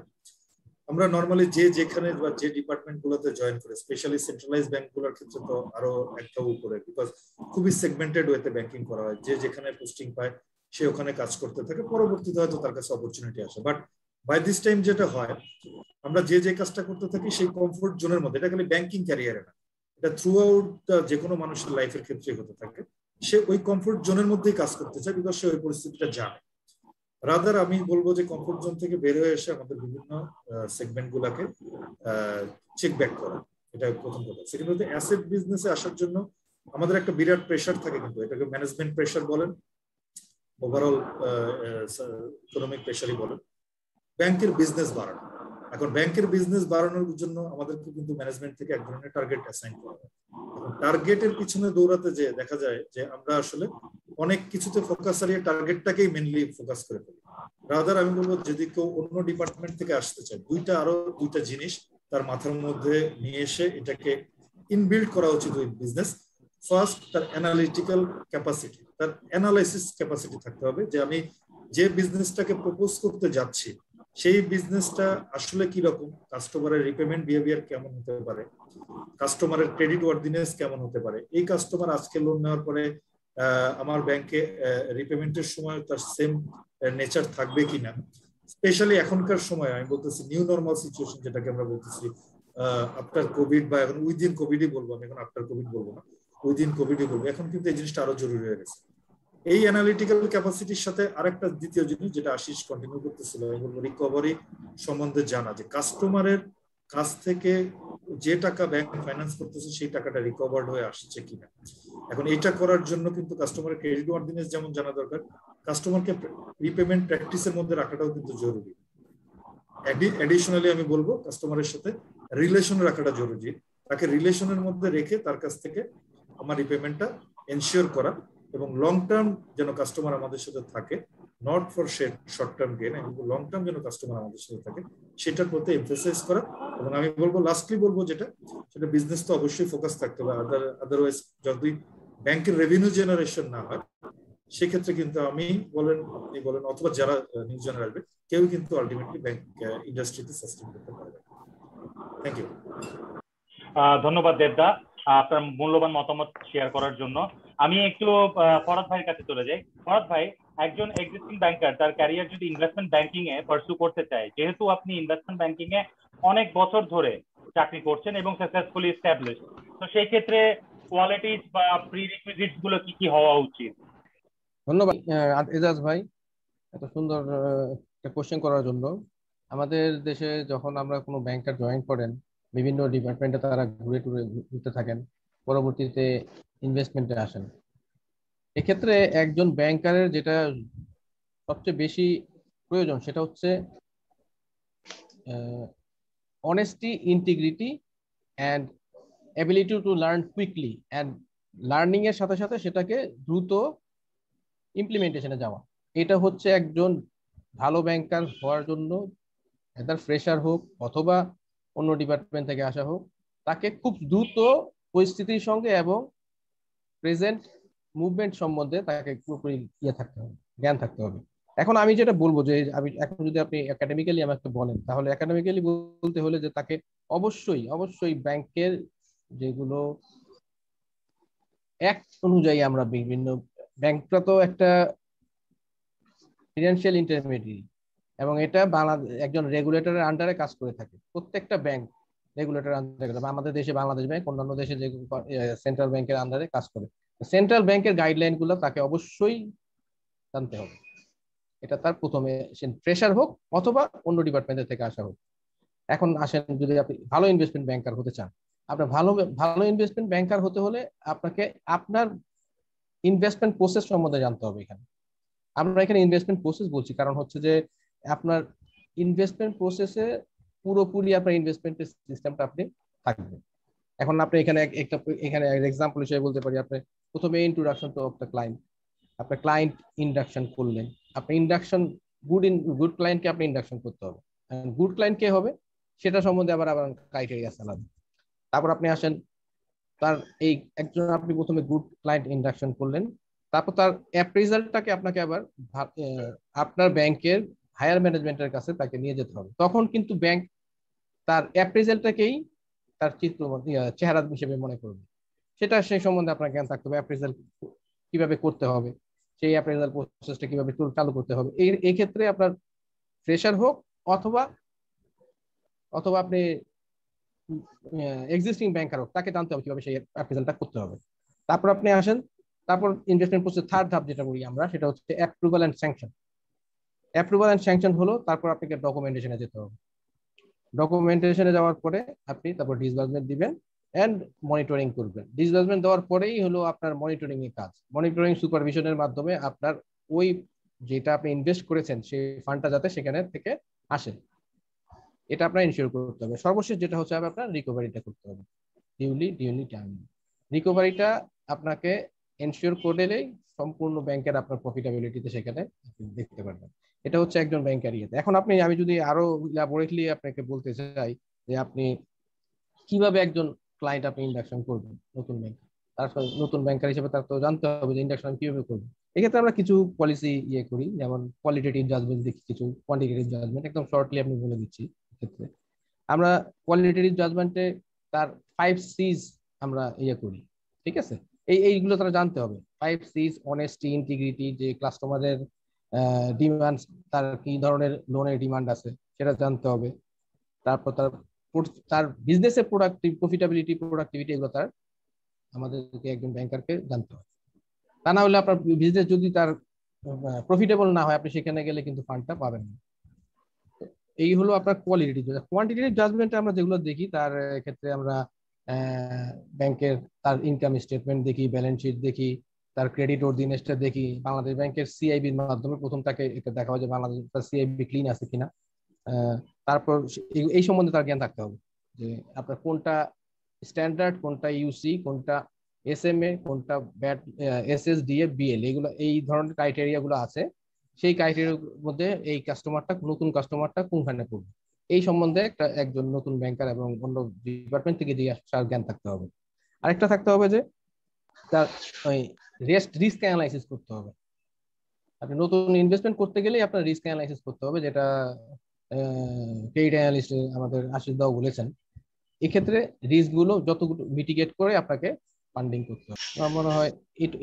আমরা নর্মালি যে যেখানে বা যে ডিপার্টমেন্ট গুলোতে জয়েন করে, স্পেশালি সেন্ট্রালাইজ ব্যাংক গুলোর ক্ষেত্রে তো আরো একটা উপরে, বিকজ খুবই সেগমেন্টেড ওয়েতে ব্যাংকিং করা হয়, যে যেখানে পোস্টিং পায় সে ওখানে কাজ করতে থাকে, পরবর্তীতে হয়তো তার কাছে অপরচুনিটি আসে। বাট বাই দিস টাইম যেটা হয়, আমরা যে যে কাজটা করতে থাকি সেই কমফোর্ট জোনের মধ্যে, এটা খালি ব্যাংকিং ক্যারিয়ারে না, এটা থ্রু আউট যে কোনো মানুষের লাইফের ক্ষেত্রে হতে থাকে, সে ওই কমফোর্ট জোনের মধ্যেই কাজ করতে চায়, বিকজ সে ওই পরিস্থিতিটা জানে। রাদার আমি বলবো যে কমফোর্ট জোন থেকে বের হয়ে এসে আমাদের বিভিন্ন সেগমেন্ট গুলাকে চেক ব্যাক করা, এটা প্রথম কথা। সেকেন্ড হচ্ছে অ্যাসেট বিজনেসে আসার জন্য আমাদের একটা বিরাট প্রেশার থাকে, কিন্তু এটাকে ম্যানেজমেন্ট প্রেশার বলেন, ওভারঅল ইকোনমিক প্রেশারই বলেন। ব্যাংকের বিজনেস বাড়ানো, এখন ব্যাংকের বিজনেস বাড়ানোর জন্য আমাদেরকে কিন্তু ম্যানেজমেন্ট থেকে এক ধরনের টার্গেট অ্যাসাইন করা হয়। এখন টার্গেটের পিছনে দৌড়াতে যে দেখা যায় যে আমরা আসলে অনেক কিছুতে ফোকাস হারিয়ে টার্গেটটাকেই মেনলি ফোকাস করে ফেলি। রাদার আমি বলবো যদি কেউ অন্য ডিপার্টমেন্ট থেকে আসতে চায়, দুইটা জিনিস তার মাথার মধ্যে নিয়ে এসে এটাকে ইনবিল্ড করা উচিত ওই বিজনেস। ফার্স্ট, তার অ্যানালিটিক্যাল ক্যাপাসিটি, তার অ্যানালাইসিস ক্যাপাসিটি থাকতে হবে, যে আমি যে বিজনেসটাকে প্রপোজ করতে যাচ্ছি সেই বিজনেসটা আসলে কি রকম, কাস্টমারের রিপেমেন্ট বিহেভিয়ার কেমন হতে পারে, কাস্টমারের ক্রেডিট ওয়ার্দিনেস কেমন হতে পারে, এই কাস্টমার আজকে লোন নেওয়ার পরে আমার ব্যাংকে রিপেমেন্টের সময় তার সেম নেচার থাকবে কিনা। স্পেশালি এখনকার সময় আমি বলতেছি নিউ নর্মাল সিচুয়েশন যেটাকে আমরা বলতেছি আফটার কোভিড, বা এখন উইদিন কোভিডই বলবো, আমি এখন আফটার কোভিড বলবো না, উইদিন কোভিডই বলবো, এখন কিন্তু এই জিনিসটা আরো জরুরি হয়ে গেছে। এই অ্যানালিটিক্যাল ক্যাপাসিটির সাথে আরেকটা দ্বিতীয় জিনিস যেটা আশিস কন্টিনিউ করতেছিল, আমি বলবো রিকভারি সম্বন্ধে জানা, যে কাস্টমারের কাছ থেকে যে টাকা ব্যাংক ফাইন্যান্স করতেছে সেই টাকাটা রিকভার্ড হয়ে আসছে কিনা। এখন এটা করার জন্য কিন্তু কাস্টমারের ক্রেডিট ওয়ার্দিনেস যেমন জানা দরকার, কাস্টমারকে রিপেমেন্ট প্র্যাকটিসের মধ্যে রাখাটাও কিন্তু জরুরি। অ্যাডিশনালি আমি বলবো কাস্টমারের সাথে রিলেশন রাখাটা জরুরি, তাকে রিলেশনের মধ্যে রেখে তার কাছ থেকে আমার রিপেমেন্টটা এনশিওর করা, এবং লং টার্ম যেন কাস্টমার আমাদের সাথে থাকে, not for short term gain, কিন্তু লং টার্ম যেন কাস্টমার আমাদের সাথে থাকে সেটার প্রতি এমফাসাইজ করা। এবং আমি বলবো লাস্টলি বলবো যেটা, সেটা বিজনেস তো অবশ্যই ফোকাস থাকতে হবে, আদারওয়াইজ যদি ব্যাংকের রেভিনিউ জেনারেশন না হয় সেক্ষেত্রে কিন্তু আপনি বলেন অথবা যারা নিউ জেনারেল আসবে কেউ কিন্তু আলটিমেটলি ব্যাংক ইন্ডাস্ট্রিতে সাস্টেইন করতে পারবে। Thank you. ধন্যবাদ দেবদা আপনার মূল্যবান মতামত শেয়ার করার জন্য। আমি একটু ফরাদ ভাইয়ের কাছে চলে যাই। ফরাদ ভাই, একজন এক্সিস্টিং ব্যাংকার তার ক্যারিয়ার যদি ইনভেস্টমেন্ট ব্যাংকিং এ পার্সু করতে চায়, যেহেতু আপনি ইনভেস্টমেন্ট ব্যাংকিং এ অনেক বছর ধরে চাকরি করছেন এবং সাকসেসফুলি এস্টাবলিশড, তো সেই ক্ষেত্রে কোয়ালিটিজ বা প্রিরিকুইজিটস গুলো কি কি হওয়া উচিত? ধন্যবাদ এজাজ ভাই এত সুন্দর একটা কোশ্চেন করার জন্য। আমাদের দেশে যখন আমরা কোনো ব্যাংকার জয়েন করেন, বিভিন্ন ডিপার্টমেন্টে তারা ঘুরে ঘুরতে থাকেন, পরবর্তীতে ইনভেস্টমেন্টে আসেন। এক্ষেত্রে একজন ব্যাংকারের যেটা সবচেয়ে বেশি প্রয়োজন সেটা হচ্ছে honesty, integrity and ability to learn quickly, and learning এর সাথে সাথে সেটাকে দ্রুত ইমপ্লিমেন্টেশনে যাওয়া। এটা হচ্ছে একজন ভালো ব্যাংকার হওয়ার জন্য, এটার ফ্রেশার হোক অথবা অন্য ডিপার্টমেন্ট থেকে আসা হোক, তাকে খুব দ্রুত পরিস্থিতির সঙ্গে এবং প্রেজেন্ট মুভমেন্ট সম্বন্ধে তাকে পুরোপুরি থাকতে হবে, জ্ঞান থাকতে হবে। এখন আমি যেটা বলবো যে আমি এখন যদি আপনি একাডেমিক্যালি আমাকে বলেন, তাহলে একাডেমিক্যালি বলতে হলে যে তাকে অবশ্যই ব্যাংকের যেগুলো অ্যাক্ট অনুযায়ী, আমরা বিভিন্ন ব্যাংকটা তো একটা ফিনান্সিয়াল ইন্টারমিডিয়েট এবং এটা বাংলাদেশ একজন রেগুলেটরের আন্ডারে কাজ করে থাকে। প্রত্যেকটা ব্যাংক রেগুলেটর আন্ডারে, আমাদের দেশে বাংলাদেশ ব্যাংক, অন্যান্য দেশে যে সেন্ট্রাল ব্যাংকের আন্ডারে কাজ করে, সেন্ট্রাল ব্যাংকের গাইডলাইন গুলো তাকে অবশ্যই জানতে হবে। এটা তার প্রথমে ফ্রেশার হোক অথবা অন্য ডিপার্টমেন্ট থেকে আসা হোক। এখন আসেন, যদি আপনি ভালো ইনভেস্টমেন্ট ব্যাংকার হতে চান, আপনার ভালো ইনভেস্টমেন্ট ব্যাংকার হতে হলে আপনাকে আপনার ইনভেস্টমেন্ট প্রসেস সম্বন্ধে জানতে হবে। এখানে আমরা এখানে ইনভেস্টমেন্ট প্রসেস বলছি কারণ হচ্ছে যে আপনার ইনভেস্টমেন্ট প্রসেসে পুরোপুরি আপনার ইনভেস্টমেন্টের সিস্টেমটা আপনি থাকবেন। এখন আপনি এখানে এক্সাম্পল হিসেবে বলতে পারি, আপনি প্রথমে introduction to of the client, আপনার ক্লায়েন্ট ইন্ডাকশন করলেন, আপনি ইন্ডাকশন গুড ক্লায়েন্টকে আপনি ইন্ডাকশন করতে হবে, গুড ক্লায়েন্ট কে হবে সেটা সম্বন্ধে আবার ক্রাইটেরিয়া আছে আলাদা। তারপর আপনি আসেন, তার এই একজন আপনি প্রথমে গুড ক্লায়েন্ট ইন্ডাকশন করলেন, তারপর তার অ্যাপ্রেজালটাকে আপনাকে আবার আপনার ব্যাংকের হায়ার ম্যানেজমেন্টের কাছে তাকে নিয়ে যেতে হবে। তখন কিন্তু ব্যাংক তার অ্যাপ্রেজালটাকেই তার চিত্র চেহারা হিসেবে মনে করবে। সেটা সেই সম্বন্ধে আপনার জ্ঞান থাকতে হবে, অ্যাপ্রেজাল কিভাবে করতে হবে, সেই অ্যাপ্রেজাল প্রসেসটা কিভাবে চালু করতে হবে। এই ক্ষেত্রে আপনার ফ্রেশার হোক অথবা অথবা আপনি এক্সিস্টিং ব্যাংকার হোক, তাকে জানতে হবে কিভাবে সেই অ্যাপ্রেজালটা করতে হবে। তারপর আপনি আসেন, তারপর ইনভেস্টমেন্ট প্রসেস থার্ড ধাপ যেটা বলি আমরা, সেটা হচ্ছে approval and sanction. Approval and sanction হলো তারপর আপনাকে ডকুমেন্টেশনে যেতে হবে। ডকুমেন্টেশনে যাওয়ার পরে আপনি তারপর ডিসবার্সমেন্ট দিবেন এন্ড মনিটরিং করবেন। ডিসবার্সমেন্ট দেওয়ার পরেই হলো আপনার মনিটরিং এর কাজ। মনিটরিং সুপারভিশনের মাধ্যমে আপনার ওই যেটা আপনি ইনভেস্ট করেছেন সেই ফান্ডটা যাতে সেখানে থেকে আসে, এটা আপনার ইনশিওর করতে হবে। সর্বশেষ যেটা হচ্ছে আপনার রিকভারিটা করতে হবে, ডিউলি টাইমলি। রিকভারিটা আপনাকে এনশিওর করলেই সম্পূর্ণ ব্যাংকের আপনার প্রফিটেবিলিটিতে সেখানে দেখতে পারবেন। এটা হচ্ছে একজন ব্যাংকার ইয়েতে। এখন আমি যদি আরো ইলাবোরেটলি আপনাকে বলতে চাই যে আপনি কিভাবে একজন ক্লায়েন্ট আপনি ইন্ডাকশন করবেন নতুন ব্যাংক, তার নতুন ব্যাংকার হিসেবে তার তো জানতে হবে যে ইন্ডাকশন কিভাবে করবেন। এক্ষেত্রে আমরা কিছু পলিসি করি, যেমন কোয়ালিটেটিভ জাজমেন্ট দেখি, কিছু কোয়ান্টিটেটিভ জাজমেন্ট। একদম শর্টলি আমি বলে দিচ্ছি। ক্ষেত্রে আমরা কোয়ালিটেটিভ জাজমেন্টে তার 5 C's আমরা করি, ঠিক আছে? এইগুলো তারা জানতে হবে। 5 C's: অনেস্টি, ইন্টিগ্রিটি, যে কাস্টমারের ডিমান্ড, তার কি ধরনের লোনের ডিমান্ড আছে সেটা জানতে হবে। তারপর তার বিজনেসের প্রোডাক্টিভিটি, এগুলো তার আমাদেরকে একজন ব্যাংকারকে জানতে হবে। তা না হলে আপনার বিজনেস যদি তার প্রফিটেবল না হয়, আপনি সেখানে গেলে কিন্তু ফান্ডটা পাবেন না। এই হলো আপনার কোয়ালিটেটিভ। কোয়ান্টিটেটিভ জাজমেন্টে আমরা যেগুলো দেখি, তার ক্ষেত্রে আমরা ব্যাংকের তার ইনকাম স্টেটমেন্ট দেখি, ব্যালেন্স শিট দেখি, তার ক্রেডিট অর্ডিনেন্সটা দেখি। বাংলাদেশ ব্যাংকের সিআইবির মাধ্যমে প্রথম তাকে এটা দেখা হয় যে বাংলাদেশ সিআইবি ক্লিন আছে কিনা। তারপর এই সম্বন্ধে তার জ্ঞান থাকতে হবে যে আপনার কোনটা স্ট্যান্ডার্ড, কোনটা ইউসি, কোনটা এসএমএ, কোনটা ব্যাট, এসএসডিএ, বিএল, এগুলো এই ধরনের ক্রাইটেরিয়া গুলো আছে। সেই ক্রাইটেরিয়ার মধ্যে এই নতুন কাস্টমারটা কোনখানে পড়বে, এই সম্বন্ধে একজন নতুন ব্যাংকার এবং অন্য ডিপার্টমেন্ট থেকে দিয়ে আসার জ্ঞান থাকতে হবে। আরেকটা থাকতে হবে যে তার রিস্ক অ্যানালাইসিস করতে হবে। আপনি নতুন ইনভেস্টমেন্ট করতে গেলে আপনার রিস্ক অ্যানালাইসিস করতে হবে, যেটা ক্রেডিট অ্যানালিস্ট আমাদের আশিস দাও বলেছেন। এক্ষেত্রে রিস্ক গুলো যতগুলো মিটিগেট করে আপনাকে ফান্ডিং করতে হবে। আমার মনে হয়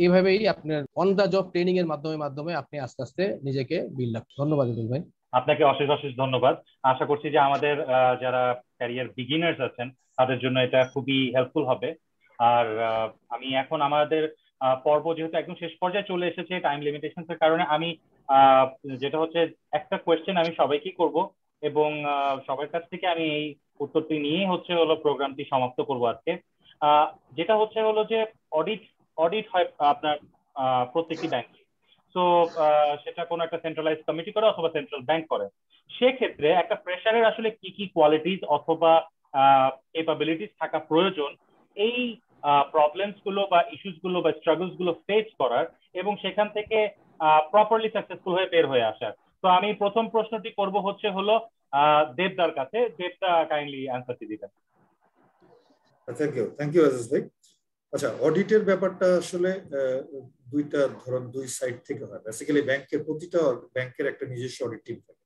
এইভাবেই আপনার অন দা জব ট্রেনিং এর মাধ্যমে আপনি আস্তে আস্তে নিজেকে বিল্ড আপ। ধন্যবাদ ভাই। আপনাকে অশেষ ধন্যবাদ। আশা করছি যে আমাদের যারা ক্যারিয়ার বিগিনার্স আছেন তাদের জন্য এটা খুবই হেল্পফুল হবে। আর আমি এখন আমাদের পর্ব যেহেতু একদম শেষ পর্যায়ে চলে এসেছে টাইম লিমিটেশনস এর কারণে, আমি যেটা হচ্ছে একটা কোয়েশ্চেন আমি সবাইকেই করব এবং সবার কাছ থেকে আমি এই উত্তরটি নিয়ে হলো প্রোগ্রামটি সমাপ্ত করব আজকে। যেটা হলো যে অডিট হয় আপনার প্রত্যেকটি ব্যাংকে। তো সেটা কোনো একটা সেন্ট্রালাইজ কমিটি করে অথবা সেন্ট্রাল ব্যাংক করে। সেক্ষেত্রে একটা ফ্রেশারের আসলে কি কি কোয়ালিটিস অথবা ক্যাপাবিলিটিস থাকা প্রয়োজন এই প্রবলেমস গুলো বা ইস্যুস গুলো বা স্ট্রাগলস গুলো ফেস করার এবং সেখান থেকে প্রপারলি সাকসেসফুল হয়ে বের হয়ে আসার। তো আমি প্রথম প্রশ্নটি করব হলো দেবদার কাছে। দেবদা কাইন্ডলি অ্যান্সারটি দিবেন। থ্যাংক ইউ আজিজ ভাই। আচ্ছা, অডিটের ব্যাপারটা আসলে দুই সাইড থেকে হয়। বেসিক্যালি প্রতিটা ব্যাংকের একটা নিজস্ব অডিট টিম থাকে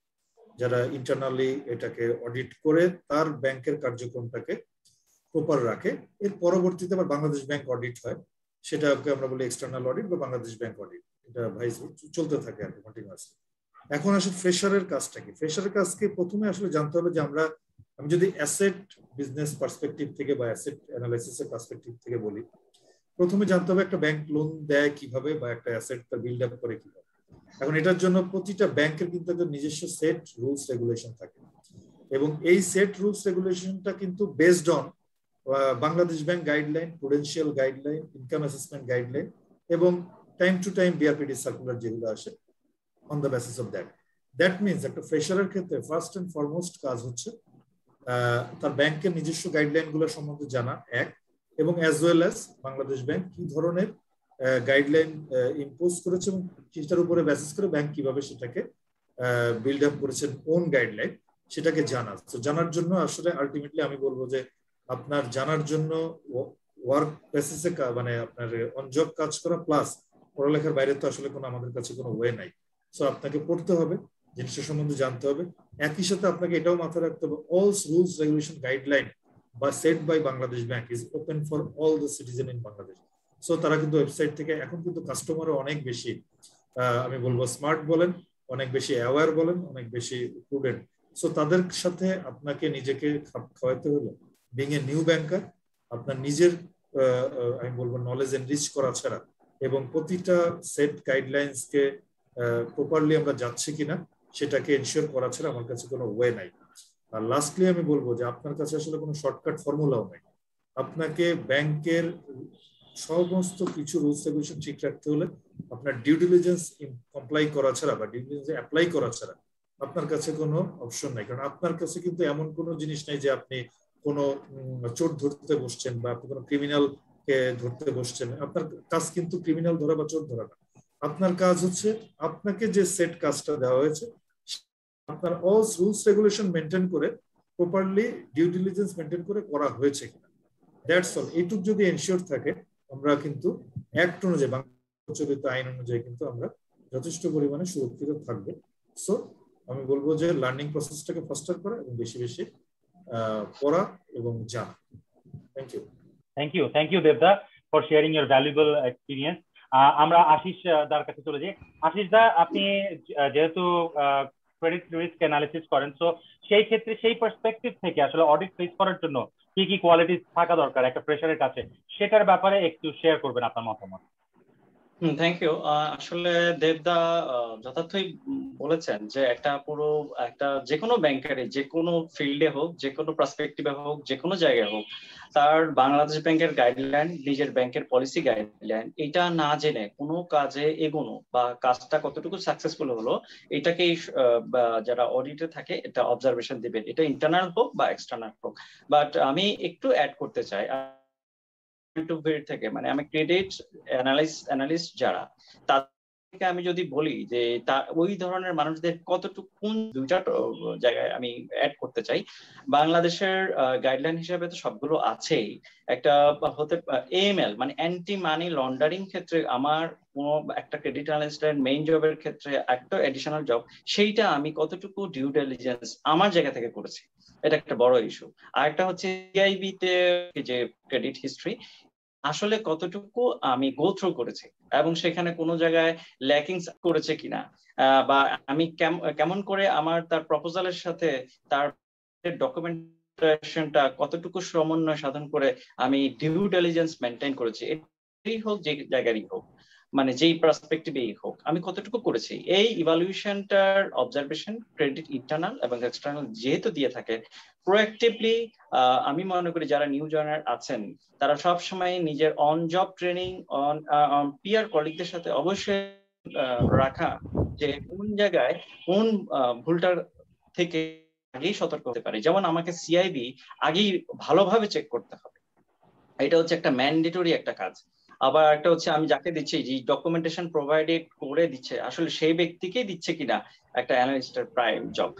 যারা ইন্টারনালি এটাকে অডিট করে তার ব্যাংকের কার্যক্রমটাকে প্রপার রাখে। এর পরবর্তীতে আবার বাংলাদেশ ব্যাংক অডিট হয়, সেটাকে আমরা বলি এক্সটার্নাল অডিট বা বাংলাদেশ ব্যাংক অডিট। এটা ভাইস চলতে থাকে আর কন্টিনিউয়াসলি। এখন আসলে ফ্রেশারের কাজটা কি? ফ্রেশারের কাজকে প্রথমে আসলে জানতে হবে যে আমি যদি অ্যাসেট বিজনেস পার্সপেক্টিভ থেকে বা অ্যাসেট অ্যানালাইসিসের পার্সপেক্টিভ থেকে বলি, প্রথমে জানতে হবে একটা ব্যাংক লোন দেয় কিভাবে বা একটা অ্যাসেট বিল্ড আপ করে কিভাবে। এখন এটার জন্য প্রতিটা ব্যাংকের কিন্তু একটা নিজস্ব সেট রুলস রেগুলেশন থাকে এবং এই সেট রুলস রেগুলেশনটা কিন্তু based on Bangladesh Bank guideline, prudential guideline, income assessment guideline এবং time to time BRPD circular যেগুলো আসে on the basis of that means একটা ফ্রেশারের ক্ষেত্রে ফার্স্ট এন্ড ফরমোস্ট কাজ হচ্ছে তার ব্যাংকের নিজস্ব গাইডলাইন গুলো সম্বন্ধে জানা এক, এবং as well as Bangladesh bank কি ধরনের গাইডলাইন ইম্পোজ করেছে এবং সেটার উপরে বেসিস করে ব্যাংক কিভাবে সেটাকে বিল্ড আপ করেছেন ওন গাইডলাইন, সেটাকে জানা। তো জানার জন্য আসলে আলটিমেটলি আমি বলবো যে আপনার জানার জন্য ওয়ার্ক বেসিসে মানে আপনার অন জব কাজ করা প্লাস পড়ালেখার বাইরে তো আসলে আমাদের কাছে কোনো ওয়ে নাই। সো আপনাকে পড়তে হবে, জিনিসটা সম্বন্ধে জানতে হবে। একই সাথে আপনাকে এটাও মাথায় রাখতে হবে, অল রুলস রেগুলেশন গাইডলাইন বা set by Bangladesh bank is open for all the citizen in Bangladesh. So তারা কিন্তু ওয়েবসাইট থেকে, এখন কিন্তু কাস্টমারও অনেক বেশি আমি বলবো স্মার্ট বলেন, অনেক বেশি অ্যাওয়ার বলেন, অনেক বেশি প্রুডেন্ট। সো তাদের সাথে আপনাকে নিজেকে খাপ খাওয়াতে হলো, বিং এ নিউ ব্যাংকার, আপনার নিজের আমি বলবো নলেজ এনরিচ করা ছাড়া এবং প্রতিটা সেট গাইডলাইন্স কে প্রপারলি আমরা যাচ্ছি কিনা সেটাকে এনশিওর করা ছাড়া আমার কাছে কোনো ওয়ে নাই। আর লাস্টলি আমি বলবো যে আপনার কাছে আসলে কোনো শর্টকাট ফর্মুলাও নাই। আপনাকে ব্যাংকের সমস্ত কিছু রুলস রেগুলেশন ঠিক রাখতে হলে আপনার ডিউ ডিলিজেন্স কমপ্লাই করা ছাড়া বা ডিউ ডিলিজেন্স অ্যাপ্লাই করা ছাড়া আপনার কাছে কোনো অপশন নাই। কারণ আপনার কাছে কিন্তু এমন কোনো জিনিস নাই যে আপনি কোনো চোর ধরতে বসছেন বা আপনি কোনো ক্রিমিনাল কে ধরতে বসছেন। আপনার কাজ কিন্তু ক্রিমিনাল ধরা বা চোর ধরা না। আপনার কাজ হচ্ছে আপনাকে যে সেট কাজটা দেওয়া হয়েছে আপনার অল রুলস রেগুলেশন মেনটেন করে প্রপারলি ডিউ ডিলিজেন্স মেনটেন করে করা হয়েছে কিনা, দ্যাটস অল। এইটুকু যদি এনশিওর থাকে আমরা কিন্তু অ্যাক্ট অনুযায়ী, বাংলা প্রচলিত আইন অনুযায়ী কিন্তু আমরা যথেষ্ট পরিমাণে সুরক্ষিত থাকবো। সো আমি বলবো যে লার্নিং প্রসেসটাকে ফাস্টার করা এবং বেশি বেশি পড়া এবং জানা। থ্যাংক ইউ দেবদা for sharing your valuable experience. আমরা আশিস দার কাছে চলে যাই। আশিস দা, আপনি যেহেতু ক্রেডিট রিস্ক অ্যানালিসিস করেন, সো সেই ক্ষেত্রে সেই পার্সপেক্টিভ থেকে আসলে অডিট ফেস করার জন্য কি কি কোয়ালিটি থাকা দরকার একটা ফ্রেশারের কাছে, সেটার ব্যাপারে একটু শেয়ার করবেন আপনার মতামত। Thank you. আসলে দেবদা যথার্থই বলেছেন যে একটা যে কোনো ব্যাংকারে, যে কোনো ফিল্ডে হোক, যে কোনো পার্সপেক্টিভে হোক, যে কোনো জায়গায় হোক, তার বাংলাদেশ ব্যাংকের গাইডলাইন, নিজের ব্যাংকের পলিসি গাইডলাইন, এটা না জেনে কোনো কাজে এগোনো বা কাজটা কতটুকু সাকসেসফুল হলো এটাকেই যারা অডিটে থাকে এটা অবজারভেশন দিবেন, এটা ইন্টারনাল হোক বা এক্সটার্নাল হোক। বাট আমি একটু অ্যাড করতে চাই থেকে, মানে আমি ক্রেডিট অ্যানালিস্ট যারা, তাদেরকে আমি যদি বলি যে ওই ধরনের মানুষদের কতটুকু, কোন দুইটা জায়গায় আমি অ্যাড করতে চাই। বাংলাদেশের গাইডলাইন হিসেবে তো সবগুলো আছেই। একটা হতে AML মানে অ্যান্টি মানি লন্ডারিং ক্ষেত্রে আমার কোনো একটা ক্রেডিট অ্যানালিস্টের মেইন জবের ক্ষেত্রে একটা এডিশনাল জব, সেইটা আমি কতটুকু ডিউ ডিলিজেন্স আমার জায়গা থেকে করেছি, এটা একটা বড় ইস্যু। আর একটা হচ্ছে CIB তে যে ক্রেডিট হিস্ট্রি, আসলে কতটুকু আমি গো থ্রু করেছি এবং সেখানে কোনো জায়গায় ল্যাকিংস করেছে কিনা, বা আমি কেমন করে আমার তার প্রপোজালের সাথে তার ডকুমেন্টেশনটা কতটুকু সমন্বয় সাধন করে আমি ডিউ ডিলিজেন্স মেনটেন করেছি, এটাই হোক যে জায়গারই হোক, মানে যেই পার্সপেক্টিভেই হোক, আমি কতটুকু করেছি। এই ইভালুয়েশনটার অবজারভেশন ক্রেডিট ইন্টারনাল এবং এক্সটার্নাল যেহেতু দিয়ে থাকে, প্রোঅ্যাক্টিভলি আমি মনে করি যারা নিউ জয়েনার আছেন তারা সবসময় নিজের on job training, on peer কলিগদের সাথে অবশ্যই রাখা যে কোন জায়গায় কোন ভুলটার থেকে আগেই সতর্ক হতে পারে। যেমন আমাকে CIB আগেই ভালোভাবে চেক করতে হবে, এটা হচ্ছে একটা ম্যান্ডেটরি একটা কাজ। আবার একটা হচ্ছে আমি যাকে দিচ্ছি, যে ডকুমেন্টেশন প্রোভাইডেড করে দিচ্ছে আসলে সেই ব্যক্তিকেই দিচ্ছে কিনা একটা অ্যানালিস্টের প্রাইম জব।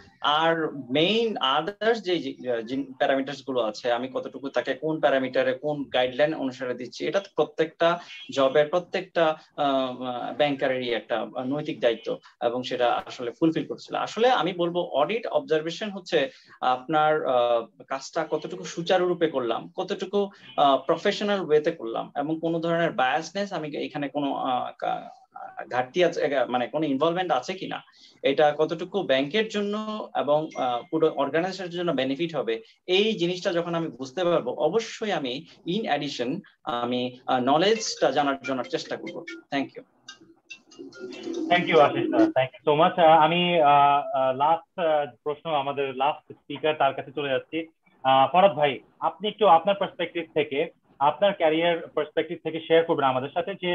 আর মেইন আদার্স যে প্যারামিটার্স গুলো আছে, আমি কতটুকু তাকে কোন প্যারামিটারে কোন গাইডলাইন অনুসারে দিচ্ছি, এটা প্রত্যেকটা জবের প্রত্যেকটা ব্যাংকারেরই একটা নৈতিক দায়িত্ব এবং সেটা আসলে ফুলফিল করছিল। আসলে আমি বলবো অডিট অবজারভেশন হচ্ছে আপনার কাজটা কতটুকু সুচারুরূপে করলাম, কতটুকু প্রফেশনাল ওয়েতে করলাম এবং কোন ধরনের বায়াসনেস আমি এখানে কোনো ঘাটতি আছে, মানে কোনো ইনভলভমেন্ট আছে কিনা, এটা কতটুকু ব্যাংকের জন্য এবং পুরো অর্গানাইজেশনের জন্য বেনিফিট হবে, এই জিনিসটা যখন আমি বুঝতে পারবো, অবশ্যই আমি ইন অ্যাডিশন আমি নলেজটা জানার জন্য চেষ্টা করব। Thank you. Thank you Ashis, thank you so much. আমি লাস্ট প্রশ্ন আমাদের লাস্ট স্পিকার, তার কাছে চলে যাচ্ছি। ফরাদ ভাই, আপনি একটু আপনার পার্সপেক্টিভ থেকে, আপনার ক্যারিয়ার পার্সপেক্টিভ থেকে শেয়ার করবেন আমাদের সাথে যে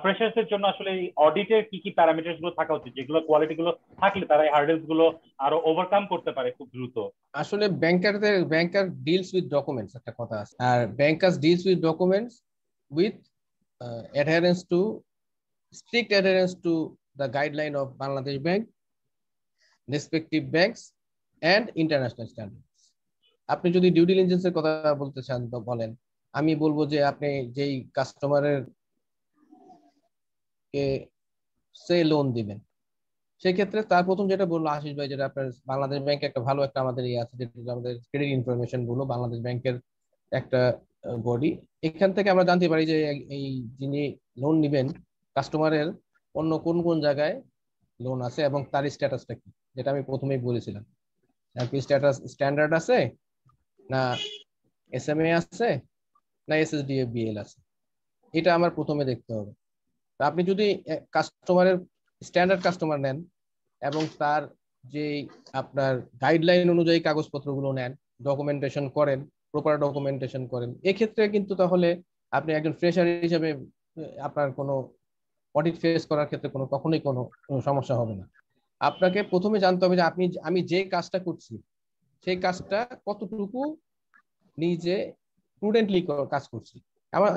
ফ্রেশার্সদের জন্য আসলে অডিটের কি কি প্যারামিটারস গুলো থাকা উচিত, যেগুলো কোয়ালিটি গুলো থাকলে তারা এই হার্ডেলস গুলো আরো ওভারকাম করতে পারে খুব দ্রুত। আসলে ব্যাংকার ডিলস উইথ ডকুমেন্টস একটা কথা আছে, আর bankers deals with documents with adherence to strict adherence to the guideline of Bangladesh Bank, respective banks and international standards. আপনি যদি ডিউ ডিলিজেন্সের কথা বলতে চান তো বলেন। আমি বলবো যে আপনি যেই কাস্টমারের কে সে লোন দিবেন, সেক্ষেত্রে তার প্রথম যেটা বললো আশিস ভাই, যেটা আপনার বাংলাদেশ ব্যাংকে একটা ভালো একটা আমাদের ইয়ে আছে, যেটা আমাদের ক্রেডিট ইনফরমেশন গুলো বাংলাদেশ ব্যাংকের একটা বডি। এখান থেকে আমরা জানতে পারি যে এই যিনি লোন নিবেন কাস্টমারের অন্য কোন কোন জায়গায় লোন আছে এবং তার স্ট্যাটাসটা কি, যেটা আমি প্রথমেই বলেছিলাম। আর কি স্ট্যাটাস স্ট্যান্ডার্ড আছে, না এসএমএ আছে, না এসএসডিএফ বিএল আছে, এটা আমার প্রথমে দেখতে হবে। আপনি যদি কাস্টমারের স্ট্যান্ডার্ড কাস্টমার নেন এবং তার যে আপনার গাইডলাইন অনুযায়ী কাগজপত্রগুলো নেন, ডকুমেন্টেশন করেন, প্রপার ডকুমেন্টেশন করেন, এক্ষেত্রে কিন্তু তাহলে আপনি একজন ফ্রেশার হিসেবে আপনার কোনো অডিট ফেস করার ক্ষেত্রে কখনোই কোনো সমস্যা হবে না। আপনাকে প্রথমে জানতে হবে যে আমি যে কাজটা করছি সেই কাজটা কতটুকু নিজে প্রুডেন্টলি কাজ করছি।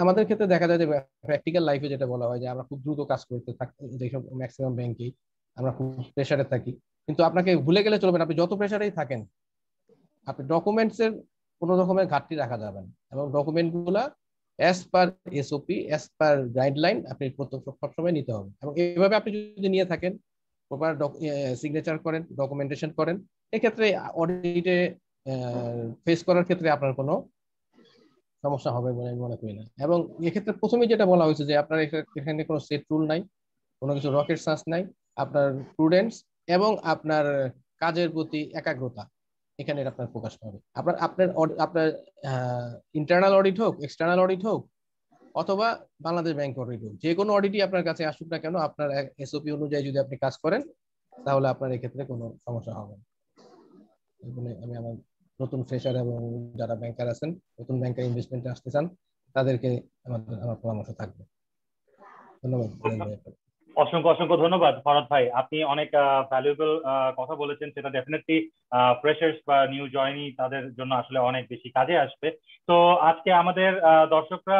আমাদের ক্ষেত্রে দেখা যায় যে প্র্যাকটিক্যাল লাইফে যেটা বলা হয় যে আমরা খুব দ্রুত কাজ করতে থাকি, যেসব ম্যাক্সিমাম ব্যাংকেই আমরা খুব প্রেসারে থাকি। কিন্তু আপনাকে ভুলে গেলে চলবে না, আপনি যত প্রেসারেই থাকেন আপনি ডকুমেন্টস এর কোনো রকমের ঘাটতি রাখা যাবে না, এবং ডকুমেন্ট গুলা as per SOP as per guideline আপনি সবসময় নিতে হবে। এবং এইভাবে আপনি যদি নিয়ে থাকেন, প্রপার সিগনেচার করেন, ডকুমেন্টেশন করেন, এক্ষেত্রে অডিটে ফেস করার ক্ষেত্রে আপনার কোনো সমস্যা হবে বলে আমি মনে করি না। এবং এক্ষেত্রে প্রথমে যেটা বলা হয়েছে যে আপনার এখানে কোনো সেট রুল নাই, কোনো কিছু রকেট সায়েন্স নাই, আপনার প্রুডেন্স এবং আপনার কাজের প্রতি একাগ্রতা, এখানে আপনার প্রকাশ পাবে। আপনার আপনার আপনার ইন্টারনাল অডিট হোক, এক্সটার্নাল অডিট হোক, অথবা বাংলাদেশ ব্যাংক অডিট হোক, যে কোনো অডিটই আপনার কাছে আসুক না কেন, আপনার এসওপি অনুযায়ী যদি আপনি কাজ করেন তাহলে আপনার এক্ষেত্রে কোনো সমস্যা হবে না। আমি আমার নতুন ফ্রেশার এবং যারা ব্যাংকার আছেন, নতুন ব্যাংকার ইনভেস্টমেন্টে আসতে চান, তাদেরকে আমার পরামর্শ থাকবে। ধন্যবাদ। অসংখ্য অসংখ্য ধন্যবাদ ফরহাদ ভাই, আপনি অনেক ভ্যালুয়েবল কথা বলেছেন, সেটা ডেফিনেটলি ফ্রেশার্স বা নিউ জয়েনি তাদের জন্য আসলে অনেক বেশি কাজে আসবে। তো আজকে আমাদের দর্শকরা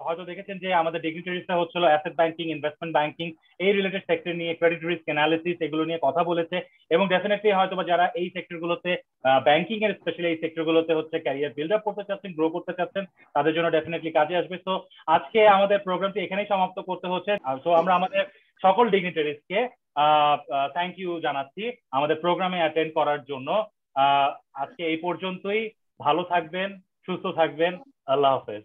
হয়তো দেখেছেন যে আমাদের ডিগনিটারিজটা হচ্ছিল অ্যাসেট ব্যাংকিং, ইনভেস্টমেন্ট ব্যাংকিং, এই রিলেটেড সেক্টর নিয়ে, ক্রেডিট রিস্ক অ্যানালিসিস, এগুলো নিয়ে কথা বলেছে। এবং ডেফিনেটলি হয়তো বা যারা এই সেক্টরগুলোতে ব্যাংকিং এর স্পেশালি এই সেক্টরগুলোতে হচ্ছে ক্যারিয়ার বিল্ড আপ করতে চাচ্ছেন, গ্রো করতে চাচ্ছেন, তাদের জন্য ডেফিনেটলি কাজে আসবে। তো আজকে আমাদের প্রোগ্রামটি এখানেই সমাপ্ত করতে হচ্ছে। তো আমরা আমাদের সকল ডিগনিটারিজকে থ্যাংক ইউ জানাচ্ছি আমাদের প্রোগ্রামে অ্যাটেন্ড করার জন্য। আজকে এই পর্যন্তই। ভালো থাকবেন, সুস্থ থাকবেন। আল্লাহ হাফেজ।